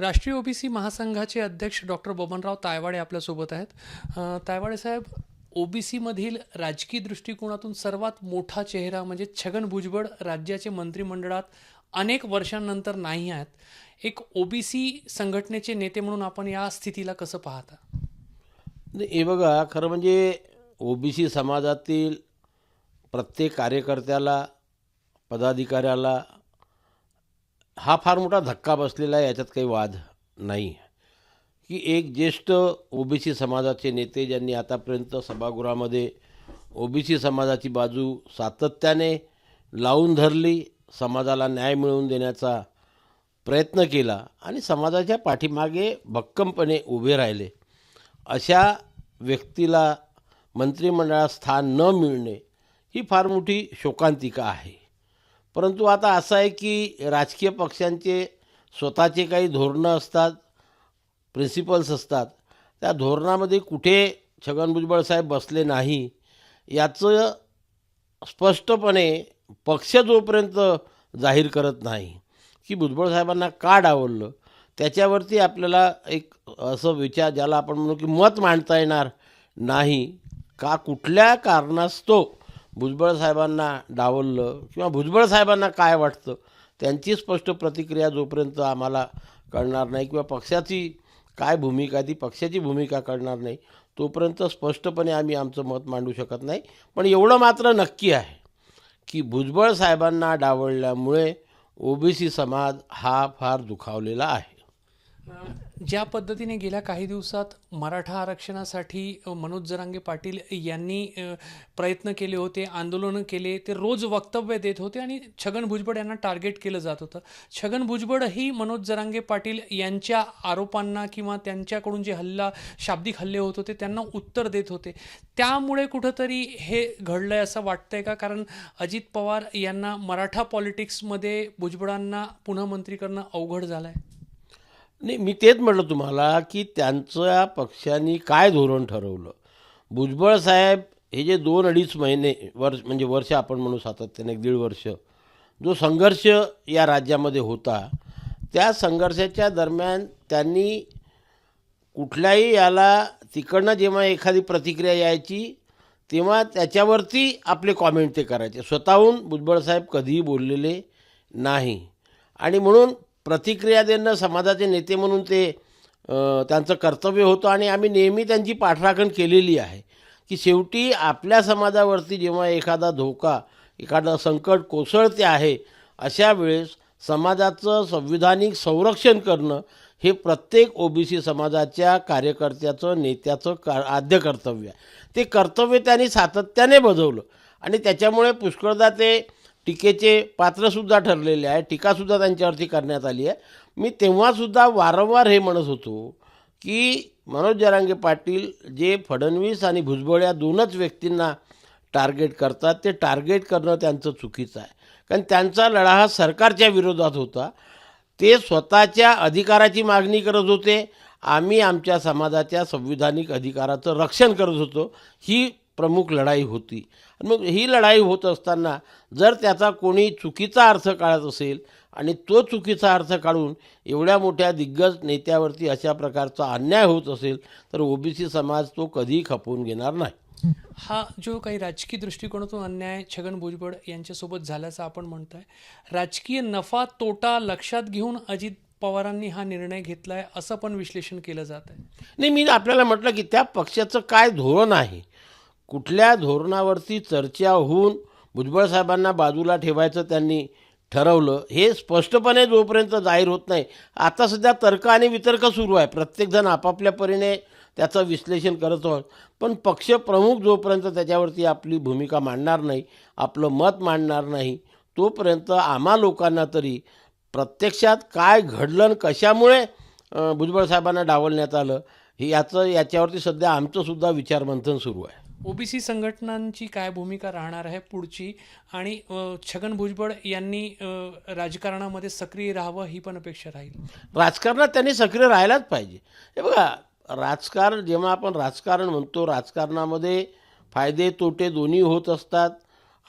राष्ट्रीय ओबीसी महासंघाचे अध्यक्ष डॉक्टर बबनराव तायवाडे आपल्यासोबत आहेत. तायवाडे साहेब, ओबीसीमधील राजकीय दृष्टिकोनातून सर्वात मोठा चेहरा म्हणजे छगन भुजबळ राज्याचे मंत्रिमंडळात अनेक वर्षांनंतर नाही आहेत. एक ओबीसी संघटनेचे नेते म्हणून आपण या स्थितीला कसं पाहता? हे बघा, खरं म्हणजे ओबीसी समाजातील प्रत्येक कार्यकर्त्याला, पदाधिकाऱ्याला हा फार मोठा धक्का बसलेला आहे, याच्यात काही वाद नाही. की एक ज्येष्ठ ओबीसी समाजाचे नेते ज्यांनी आतापर्यंत सभागृहामध्ये ओबीसी समाजाची बाजू सातत्याने लावून धरली, समाजाला न्याय मिळवून देण्याचा प्रयत्न केला आणि समाजाच्या पाठीमागे भक्कमपणे उभे राहिले, अशा व्यक्तीला मंत्रिमंडळात स्थान न मिळणे ही फार मोठी शोकांतिका आहे. परंतु आता असं आहे की राजकीय पक्षांचे स्वतःचे काही धोरणं असतात, प्रिन्सिपल्स असतात. त्या धोरणामध्ये कुठे छगन भुजबळ साहेब बसले नाही याचं स्पष्टपणे पक्ष जोपर्यंत जाहीर करत नाही की भुजबळ साहेबांना का डावललं, त्याच्यावरती आपल्याला एक असं विचार, ज्याला आपण म्हणू की मत मांडता येणार नाही का, कुठल्या कारणास्तव भुजबळ साहेबांना डावललं किंवा भुजबळ साहेबांना काय वाटतं, त्यांची स्पष्ट प्रतिक्रिया जोपर्यंत आम्हाला कळणार नाही किंवा पक्षाची काय भूमिका, ती पक्षाची भूमिका कळणार नाही, तोपर्यंत स्पष्टपणे आम्ही आमचं मत मांडू शकत नाही. पण एवढं मात्र नक्की आहे की भुजबळ साहेबांना डावलल्यामुळे ओबीसी समाज हा फार दुखावलेला आहे. ज्या पद्धतीने गेल्या काही दिवसात मराठा आरक्षणासाठी मनोज जरांगे पाटील यांनी प्रयत्न केले होते, आंदोलनं केले, ते रोज वक्तव्य देत होते आणि छगन भुजबळ यांना टार्गेट केलं जात होतं. छगन भुजबळही मनोज जरांगे पाटील यांच्या आरोपांना किंवा त्यांच्याकडून जे शाब्दिक हल्ले होत होते त्यांना उत्तर देत होते. त्यामुळे कुठंतरी हे घडलंय असं वाटतंय का? कारण अजित पवार यांना मराठा पॉलिटिक्समध्ये भुजबळांना पुन्हा मंत्री करणं अवघड झालं आहे. नाही, मी तेच म्हटलं तुम्हाला की त्यांच्या पक्षांनी काय धोरण ठरवलं. भुजबळ साहेब हे जे 2-2.5 महिने म्हणजे वर्ष आपण म्हणू, सातत्याने 1.5 वर्ष जो संघर्ष या राज्यामध्ये होता, त्या संघर्षाच्या दरम्यान त्यांनी कुठल्याही याला तिकडनं जेव्हा एखादी प्रतिक्रिया यायची तेव्हा त्याच्यावरती आपले कॉमेंट ते करायचे. स्वतःहून भुजबळ साहेब कधीही बोललेले नाही आणि म्हणून प्रतिक्रिया देणं समाजाचे नेते म्हणून ते त्यांचं कर्तव्य होतं आणि आम्ही नेहमी त्यांची पाठराखण केलेली आहे की शेवटी आपल्या समाजावरती जेव्हा एखादा धोका, एखादं संकट कोसळते आहे, अशा वेळेस समाजाचं संविधानिक संरक्षण करणं हे प्रत्येक ओबीसी समाजाच्या कार्यकर्त्याचं, नेत्याचं आद्य कर्तव्य आहे. ते कर्तव्य त्यांनी सातत्याने बजावलं आणि त्याच्यामुळे पुष्कळदा ते टीकेचे पात्रसुद्धा ठरलेले आहे, टीकासुद्धा त्यांच्यावरती करण्यात आली आहे. मी तेव्हासुद्धा वारंवार हे म्हणत होतो की मनोज जरांगे पाटील जे फडणवीस आणि भुजबळ या 2च व्यक्तींना टार्गेट करतात, ते टार्गेट करणं त्यांचं चुकीचं आहे. कारण त्यांचा लढा हा सरकारच्या विरोधात होता. ते स्वतःच्या अधिकाराची मागणी करत होते, आम्ही आमच्या समाजाच्या संविधानिक अधिकाराचं रक्षण करत होतो. ही प्रमुख लढाई होती. मग ही लढाई होत असताना जर त्याचा कोणी चुकीचा अर्थ काढत असेल आणि तो चुकीचा अर्थ काढून एवढ्या मोठ्या दिग्गज नेत्यावरती अशा प्रकारचा अन्याय होत असेल तर ओबीसी समाज तो कधीही खपवून घेणार नाही. हा जो काही राजकीय दृष्टिकोनातून अन्याय छगन भुजबळ यांच्यासोबत झाल्याचा आपण म्हणताय, राजकीय नफा तोटा लक्षात घेऊन अजित पवारांनी हा निर्णय घेतलाय असं पण विश्लेषण केलं जात आहे. नाही, मी आपल्याला म्हटलं की त्या पक्षाचं काय धोरण आहे, कुठल्या धोरणावरती चर्चा होऊन भुजबळ साहेबांना बाजूला ठेवायचं त्यांनी ठरवलं, हे स्पष्टपणे जोपर्यंत जाहीर होत नाही. आता सध्या तर्क आणि वितर्क सुरू आहे, प्रत्येकजण आपापल्या परीने त्याचं विश्लेषण करत आहोत. पण पक्षप्रमुख जोपर्यंत त्याच्यावरती आपली भूमिका मांडणार नाही, आपलं मत मांडणार नाही, तोपर्यंत आम्हा लोकांना तरी प्रत्यक्षात काय घडलं आणि कशामुळे भुजबळ साहेबांना डावलण्यात आलं हे याच्यावरती सध्या आमचंसुद्धा विचारमंथन सुरू आहे. ओबीसी संघटनांची काय भूमिका राहणार आहे पुढची, आणि छगन भुजबळ यांनी राजकारणामध्ये सक्रिय राहावं ही पण अपेक्षा राहील. राजकारणात त्यांनी सक्रिय राहायलाच पाहिजे. हे बघा, राजकारण जेव्हा आपण राजकारण म्हणतो, राजकारणामध्ये फायदे तोटे दोन्ही होत असतात,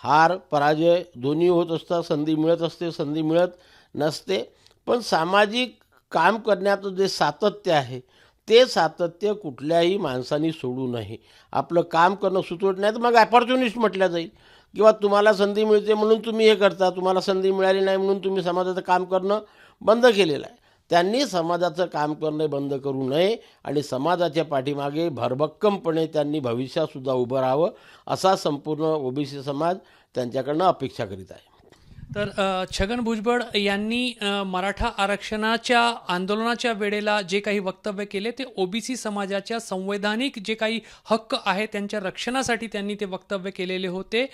हार पराजय दोन्ही होत असतात, संधी मिळत असते, संधी मिळत नसते. पण सामाजिक काम करण्याचं जे सातत्य आहे ते सातत्य कुठल्याही माणसाने सोडू नये. आपलं काम करणं सुचवत नाही तर मग अपॉर्च्युनिस्ट म्हटलं जाईल किंवा तुम्हाला संधी मिळते म्हणून तुम्ही हे करता, तुम्हाला संधी मिळाली नाही म्हणून तुम्ही समाजाचं काम करणं बंद केलेलं आहे. त्यांनी समाजाचं काम करणं बंद करू नये आणि समाजाच्या पाठीमागे भरभक्कमपणे त्यांनी भविष्यातसुद्धा उभं राहावं असा संपूर्ण ओबीसी समाज त्यांच्याकडनं अपेक्षा करीत आहे. तर छगन भुजबळ यांनी मराठा आरक्षणाच्या आंदोलनाच्या वेळेला जे काही वक्तव्य केले ते ओबीसी समाजाच्या संवैधानिक जे काही हक्क आहे त्यांच्या रक्षणासाठी त्यांनी ते वक्तव्य केलेले होते.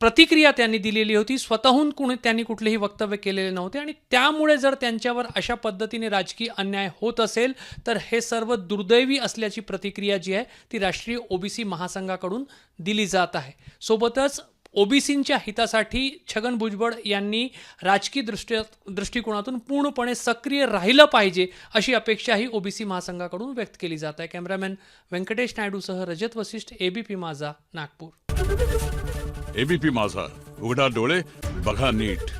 प्रतिक्रिया त्यांनी दिलेली होती. स्वतःहून त्यांनी कुठलेही वक्तव्य केलेले नव्हते आणि त्यामुळे जर त्यांच्यावर अशा पद्धतीने राजकीय अन्याय होत असेल तर हे सर्व दुर्दैवी असल्याची प्रतिक्रिया जी आहे ती राष्ट्रीय ओबीसी महासंघाकडून दिली जात आहे. सोबतच ओबीसींच्या हितासाठी छगन भुजबळ यांनी राजकीय दृष्टिकोनातून पूर्णपणे सक्रिय राहिलं पाहिजे अशी अपेक्षाही ओबीसी महासंघाकडून व्यक्त केली जात आहे. कॅमेरामॅन व्यंकटेश नायडूसह रजत वसिष्ठ, एबीपी माझा, नागपूर. एबीपी माझा, उघडा डोळे बघा नीट.